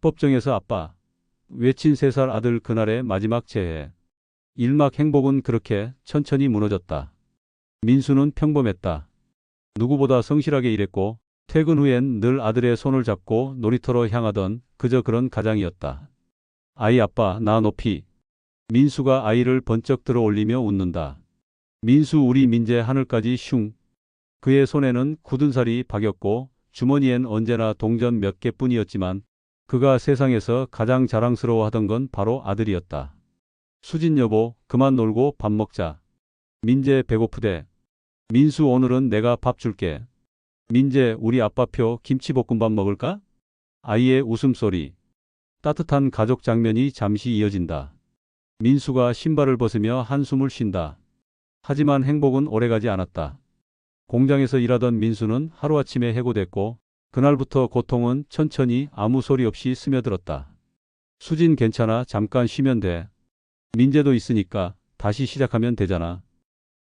법정에서 아빠 외친 3살 아들 그날의 마지막 재해. 일막 행복은 그렇게 천천히 무너졌다. 민수는 평범했다. 누구보다 성실하게 일했고 퇴근 후엔 늘 아들의 손을 잡고 놀이터로 향하던 그저 그런 가장이었다. 아이 아빠 나 높이. 민수가 아이를 번쩍 들어 올리며 웃는다. 민수 우리 민재 하늘까지 슝. 그의 손에는 굳은 살이 박였고 주머니엔 언제나 동전 몇 개뿐이었지만 그가 세상에서 가장 자랑스러워하던 건 바로 아들이었다. 수진 여보 그만 놀고 밥 먹자. 민재 배고프대. 민수 오늘은 내가 밥 줄게. 민재 우리 아빠표 김치볶음밥 먹을까? 아이의 웃음소리. 따뜻한 가족 장면이 잠시 이어진다. 민수가 신발을 벗으며 한숨을 쉰다. 하지만 행복은 오래가지 않았다. 공장에서 일하던 민수는 하루아침에 해고됐고 그날부터 고통은 천천히 아무 소리 없이 스며들었다. 수진 괜찮아 잠깐 쉬면 돼. 민재도 있으니까 다시 시작하면 되잖아.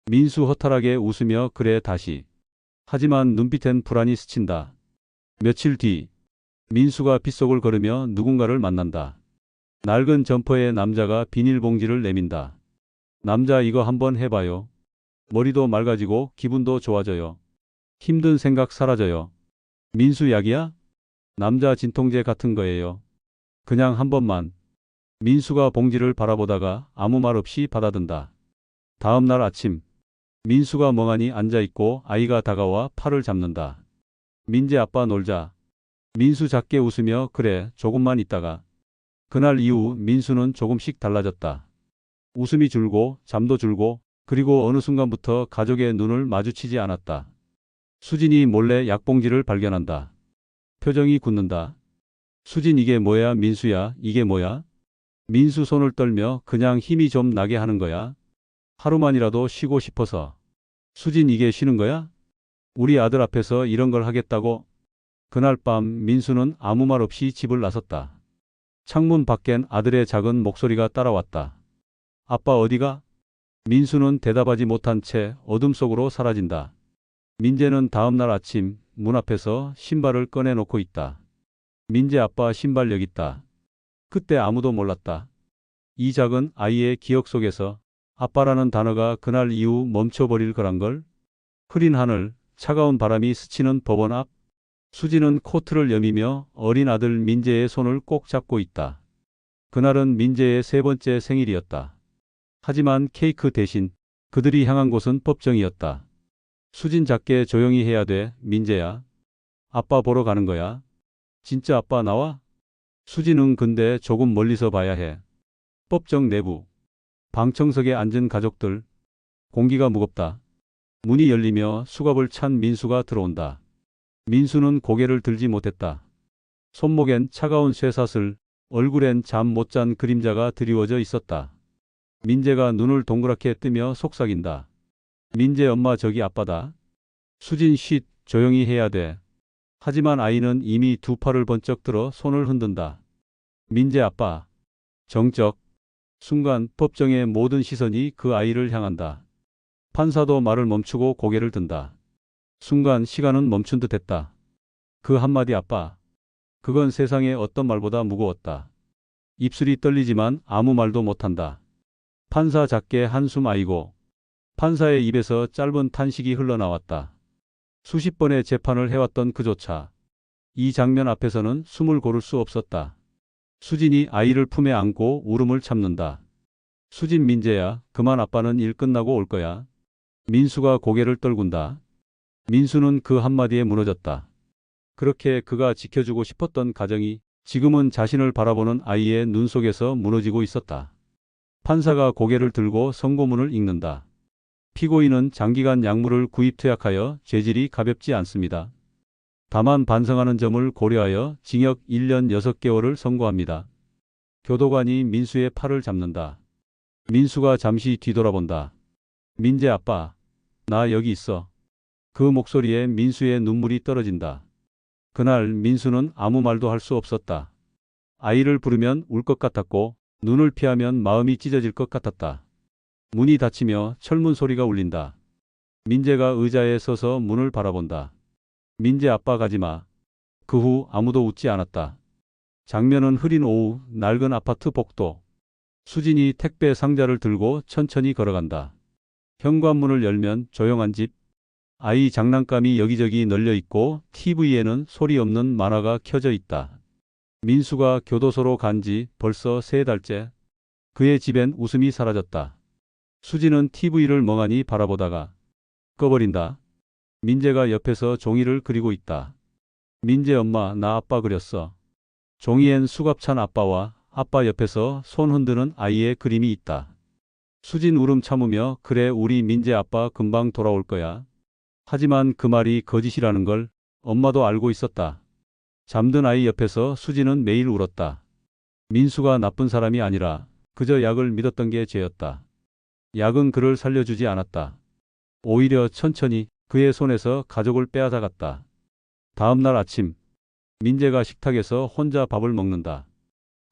민수 허탈하게 웃으며 그래 다시. 하지만 눈빛엔 불안이 스친다. 며칠 뒤 민수가 빗속을 걸으며 누군가를 만난다. 낡은 점퍼에 남자가 비닐봉지를 내민다. 남자 이거 한번 해봐요. 머리도 맑아지고 기분도 좋아져요. 힘든 생각 사라져요. 민수 약이야? 남자 진통제 같은 거예요. 그냥 한 번만. 민수가 봉지를 바라보다가 아무 말 없이 받아든다. 다음 날 아침 민수가 멍하니 앉아있고 아이가 다가와 팔을 잡는다. 민재 아빠 놀자. 민수 작게 웃으며 그래 조금만 있다가. 그날 이후 민수는 조금씩 달라졌다. 웃음이 줄고 잠도 줄고 그리고 어느 순간부터 가족의 눈을 마주치지 않았다. 수진이 몰래 약봉지를 발견한다. 표정이 굳는다. 수진 이게 뭐야 민수야 이게 뭐야? 민수 손을 떨며 그냥 힘이 좀 나게 하는 거야. 하루만이라도 쉬고 싶어서. 수진 이게 쉬는 거야? 우리 아들 앞에서 이런 걸 하겠다고? 그날 밤 민수는 아무 말 없이 집을 나섰다. 창문 밖엔 아들의 작은 목소리가 따라왔다. 아빠 어디가? 민수는 대답하지 못한 채 어둠 속으로 사라진다. 민재는 다음 날 아침 문 앞에서 신발을 꺼내놓고 있다. 민재 아빠 신발 여기 있다. 그때 아무도 몰랐다. 이 작은 아이의 기억 속에서 아빠라는 단어가 그날 이후 멈춰버릴 거란걸. 흐린 하늘, 차가운 바람이 스치는 법원 앞. 수지는 코트를 여미며 어린 아들 민재의 손을 꼭 잡고 있다. 그날은 민재의 3번째 생일이었다. 하지만 케이크 대신 그들이 향한 곳은 법정이었다. 수진 작게 조용히 해야 돼, 민재야. 아빠 보러 가는 거야. 진짜 아빠 나와? 수진은 근데 조금 멀리서 봐야 해. 법정 내부. 방청석에 앉은 가족들. 공기가 무겁다. 문이 열리며 수갑을 찬 민수가 들어온다. 민수는 고개를 들지 못했다. 손목엔 차가운 쇠사슬, 얼굴엔 잠 못 잔 그림자가 드리워져 있었다. 민재가 눈을 동그랗게 뜨며 속삭인다. 민재 엄마 저기 아빠다. 수진 쉿 조용히 해야 돼. 하지만 아이는 이미 두 팔을 번쩍 들어 손을 흔든다. 민재 아빠. 정적. 순간 법정의 모든 시선이 그 아이를 향한다. 판사도 말을 멈추고 고개를 든다. 순간 시간은 멈춘 듯 했다. 그 한마디 아빠. 그건 세상의 어떤 말보다 무거웠다. 입술이 떨리지만 아무 말도 못한다. 판사 작게 한숨 아이고. 판사의 입에서 짧은 탄식이 흘러나왔다. 수십 번의 재판을 해왔던 그조차 이 장면 앞에서는 숨을 고를 수 없었다. 수진이 아이를 품에 안고 울음을 참는다. 수진 민재야 그만 아빠는 일 끝나고 올 거야. 민수가 고개를 떨군다. 민수는 그 한마디에 무너졌다. 그렇게 그가 지켜주고 싶었던 가정이 지금은 자신을 바라보는 아이의 눈 속에서 무너지고 있었다. 판사가 고개를 들고 선고문을 읽는다. 피고인은 장기간 약물을 구입 투약하여 죄질이 가볍지 않습니다. 다만 반성하는 점을 고려하여 징역 1년 6개월을 선고합니다. 교도관이 민수의 팔을 잡는다. 민수가 잠시 뒤돌아본다. 민재 아빠, 나 여기 있어. 그 목소리에 민수의 눈물이 떨어진다. 그날 민수는 아무 말도 할 수 없었다. 아이를 부르면 울 것 같았고 눈을 피하면 마음이 찢어질 것 같았다. 문이 닫히며 철문 소리가 울린다. 민재가 의자에 서서 문을 바라본다. 민재 아빠 가지마. 그 후 아무도 웃지 않았다. 장면은 흐린 오후, 낡은 아파트 복도. 수진이 택배 상자를 들고 천천히 걸어간다. 현관문을 열면 조용한 집. 아이 장난감이 여기저기 널려 있고 TV에는 소리 없는 만화가 켜져 있다. 민수가 교도소로 간 지 벌써 3달째. 그의 집엔 웃음이 사라졌다. 수진은 TV를 멍하니 바라보다가 꺼버린다. 민재가 옆에서 종이를 그리고 있다. 민재 엄마, 나 아빠 그렸어. 종이엔 수갑찬 아빠와 아빠 옆에서 손 흔드는 아이의 그림이 있다. 수진 울음 참으며 그래 우리 민재 아빠 금방 돌아올 거야. 하지만 그 말이 거짓이라는 걸 엄마도 알고 있었다. 잠든 아이 옆에서 수진은 매일 울었다. 민수가 나쁜 사람이 아니라 그저 약을 믿었던 게 죄였다. 약은 그를 살려주지 않았다. 오히려 천천히 그의 손에서 가족을 빼앗아갔다. 다음 날 아침, 민재가 식탁에서 혼자 밥을 먹는다.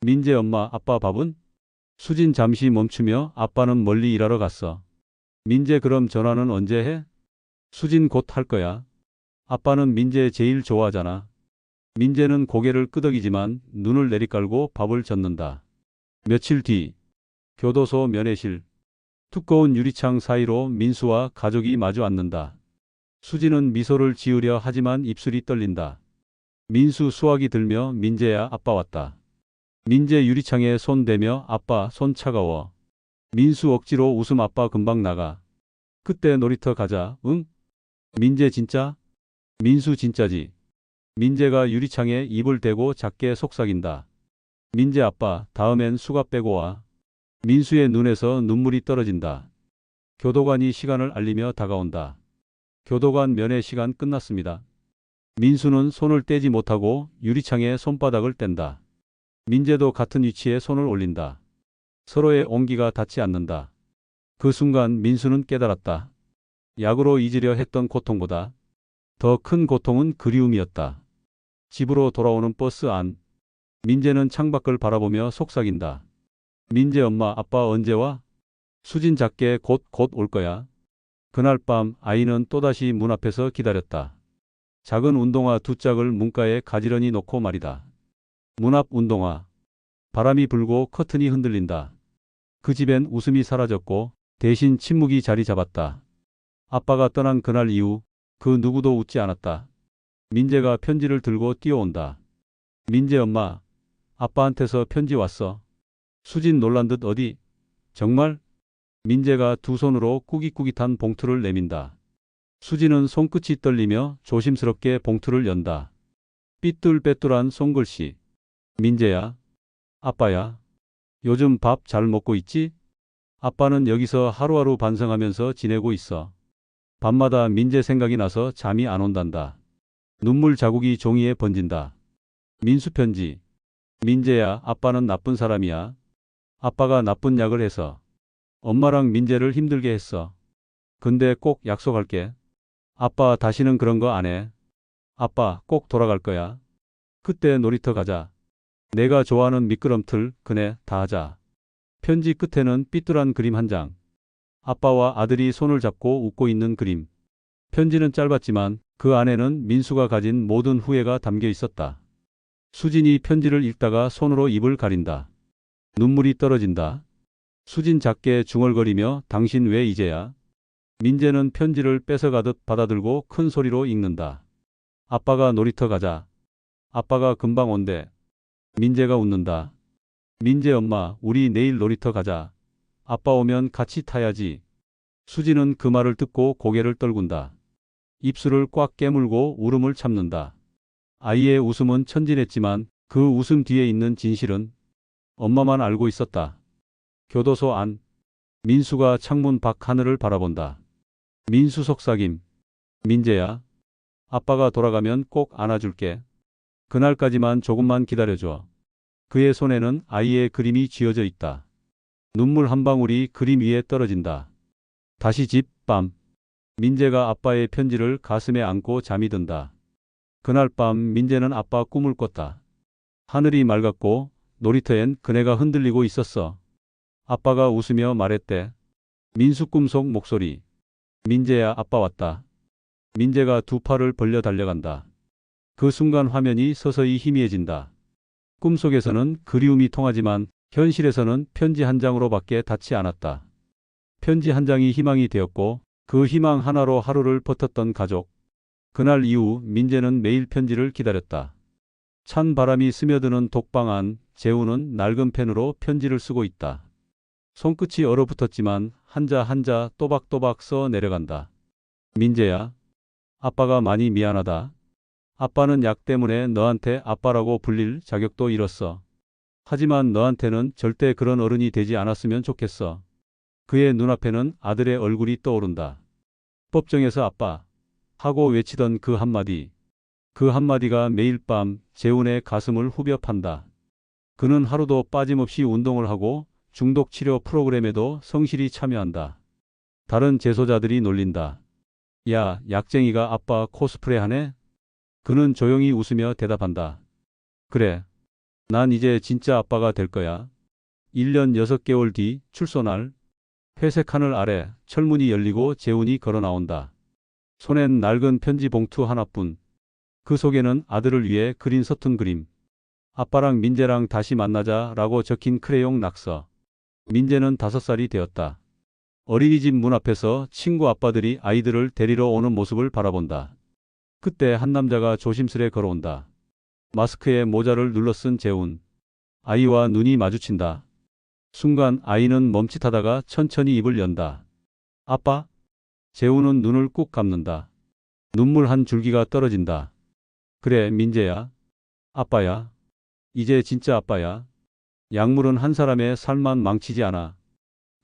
민재 엄마, 아빠 밥은? 수진 잠시 멈추며 아빠는 멀리 일하러 갔어. 민재 그럼 전화는 언제 해? 수진 곧 할 거야. 아빠는 민재 제일 좋아하잖아. 민재는 고개를 끄덕이지만 눈을 내리깔고 밥을 젓는다. 며칠 뒤, 교도소 면회실. 두꺼운 유리창 사이로 민수와 가족이 마주 앉는다. 수진은 미소를 지으려 하지만 입술이 떨린다. 민수 수화기 들며 민재야 아빠 왔다. 민재 유리창에 손 대며 아빠 손 차가워. 민수 억지로 웃음 아빠 금방 나가. 그때 놀이터 가자. 응? 민재 진짜? 민수 진짜지. 민재가 유리창에 입을 대고 작게 속삭인다. 민재 아빠 다음엔 수갑 빼고 와. 민수의 눈에서 눈물이 떨어진다. 교도관이 시간을 알리며 다가온다. 교도관 면회 시간 끝났습니다. 민수는 손을 떼지 못하고 유리창에 손바닥을 뗀다. 민재도 같은 위치에 손을 올린다. 서로의 온기가 닿지 않는다. 그 순간 민수는 깨달았다. 약으로 잊으려 했던 고통보다 더 큰 고통은 그리움이었다. 집으로 돌아오는 버스 안. 민재는 창밖을 바라보며 속삭인다. 민재 엄마, 아빠 언제 와? 수진 작게 곧 올 거야. 그날 밤 아이는 또다시 문 앞에서 기다렸다. 작은 운동화 2짝을 문가에 가지런히 놓고 말이다. 문 앞 운동화. 바람이 불고 커튼이 흔들린다. 그 집엔 웃음이 사라졌고 대신 침묵이 자리 잡았다. 아빠가 떠난 그날 이후 그 누구도 웃지 않았다. 민재가 편지를 들고 뛰어온다. 민재 엄마, 아빠한테서 편지 왔어. 수진 놀란 듯 어디? 정말? 민재가 두 손으로 꾸깃꾸깃한 봉투를 내민다. 수진은 손끝이 떨리며 조심스럽게 봉투를 연다. 삐뚤빼뚤한 손글씨. 민재야. 아빠야. 요즘 밥 잘 먹고 있지? 아빠는 여기서 하루하루 반성하면서 지내고 있어. 밤마다 민재 생각이 나서 잠이 안 온단다. 눈물 자국이 종이에 번진다. 민수 편지. 민재야, 아빠는 나쁜 사람이야. 아빠가 나쁜 약을 해서 엄마랑 민재를 힘들게 했어. 근데 꼭 약속할게. 아빠 다시는 그런 거 안 해. 아빠 꼭 돌아갈 거야. 그때 놀이터 가자. 내가 좋아하는 미끄럼틀, 그네 다 하자. 편지 끝에는 삐뚤한 그림 한 장. 아빠와 아들이 손을 잡고 웃고 있는 그림. 편지는 짧았지만 그 안에는 민수가 가진 모든 후회가 담겨 있었다. 수진이 편지를 읽다가 손으로 입을 가린다. 눈물이 떨어진다. 수진 작게 중얼거리며 당신 왜 이제야? 민재는 편지를 뺏어가듯 받아들고 큰 소리로 읽는다. 아빠가 놀이터 가자. 아빠가 금방 온대. 민재가 웃는다. 민재 엄마, 우리 내일 놀이터 가자. 아빠 오면 같이 타야지. 수진은 그 말을 듣고 고개를 떨군다. 입술을 꽉 깨물고 울음을 참는다. 아이의 웃음은 천진했지만 그 웃음 뒤에 있는 진실은 엄마만 알고 있었다. 교도소 안. 민수가 창문 밖 하늘을 바라본다. 민수 속삭임. 민재야. 아빠가 돌아가면 꼭 안아줄게. 그날까지만 조금만 기다려줘. 그의 손에는 아이의 그림이 쥐어져 있다. 눈물 한 방울이 그림 위에 떨어진다. 다시 집, 밤. 민재가 아빠의 편지를 가슴에 안고 잠이 든다. 그날 밤 민재는 아빠 꿈을 꿨다. 하늘이 맑았고 놀이터엔 그네가 흔들리고 있었어. 아빠가 웃으며 말했대. 민수 꿈속 목소리. 민재야, 아빠 왔다. 민재가 두 팔을 벌려 달려간다. 그 순간 화면이 서서히 희미해진다. 꿈속에서는 그리움이 통하지만 현실에서는 편지 한 장으로밖에 닿지 않았다. 편지 한 장이 희망이 되었고 그 희망 하나로 하루를 버텼던 가족. 그날 이후 민재는 매일 편지를 기다렸다. 찬 바람이 스며드는 독방 안 재우는 낡은 펜으로 편지를 쓰고 있다. 손끝이 얼어붙었지만 한자 한자 또박또박 써 내려간다. 민재야, 아빠가 많이 미안하다. 아빠는 약 때문에 너한테 아빠라고 불릴 자격도 잃었어. 하지만 너한테는 절대 그런 어른이 되지 않았으면 좋겠어. 그의 눈앞에는 아들의 얼굴이 떠오른다. 법정에서 아빠 하고 외치던 그 한마디. 그 한마디가 매일 밤 재훈의 가슴을 후벼 판다. 그는 하루도 빠짐없이 운동을 하고 중독 치료 프로그램에도 성실히 참여한다. 다른 재소자들이 놀린다. 야, 약쟁이가 아빠 코스프레 하네? 그는 조용히 웃으며 대답한다. 그래. 난 이제 진짜 아빠가 될 거야. 1년 6개월 뒤 출소날. 회색 하늘 아래 철문이 열리고 재훈이 걸어 나온다. 손엔 낡은 편지 봉투 하나뿐. 그 속에는 아들을 위해 그린 서툰 그림. 아빠랑 민재랑 다시 만나자 라고 적힌 크레용 낙서. 민재는 5살이 되었다. 어린이집 문 앞에서 친구 아빠들이 아이들을 데리러 오는 모습을 바라본다. 그때 한 남자가 조심스레 걸어온다. 마스크에 모자를 눌러 쓴 재훈. 아이와 눈이 마주친다. 순간 아이는 멈칫하다가 천천히 입을 연다. 아빠? 재훈은 눈을 꾹 감는다. 눈물 한 줄기가 떨어진다. 그래, 민재야. 아빠야. 이제 진짜 아빠야. 약물은 한 사람의 삶만 망치지 않아.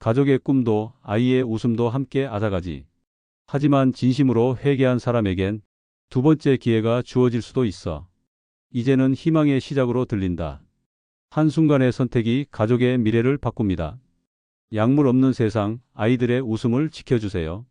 가족의 꿈도 아이의 웃음도 함께 앗아가지. 하지만 진심으로 회개한 사람에겐 두 번째 기회가 주어질 수도 있어. 이제는 희망의 시작으로 들린다. 한순간의 선택이 가족의 미래를 바꿉니다. 약물 없는 세상, 아이들의 웃음을 지켜주세요.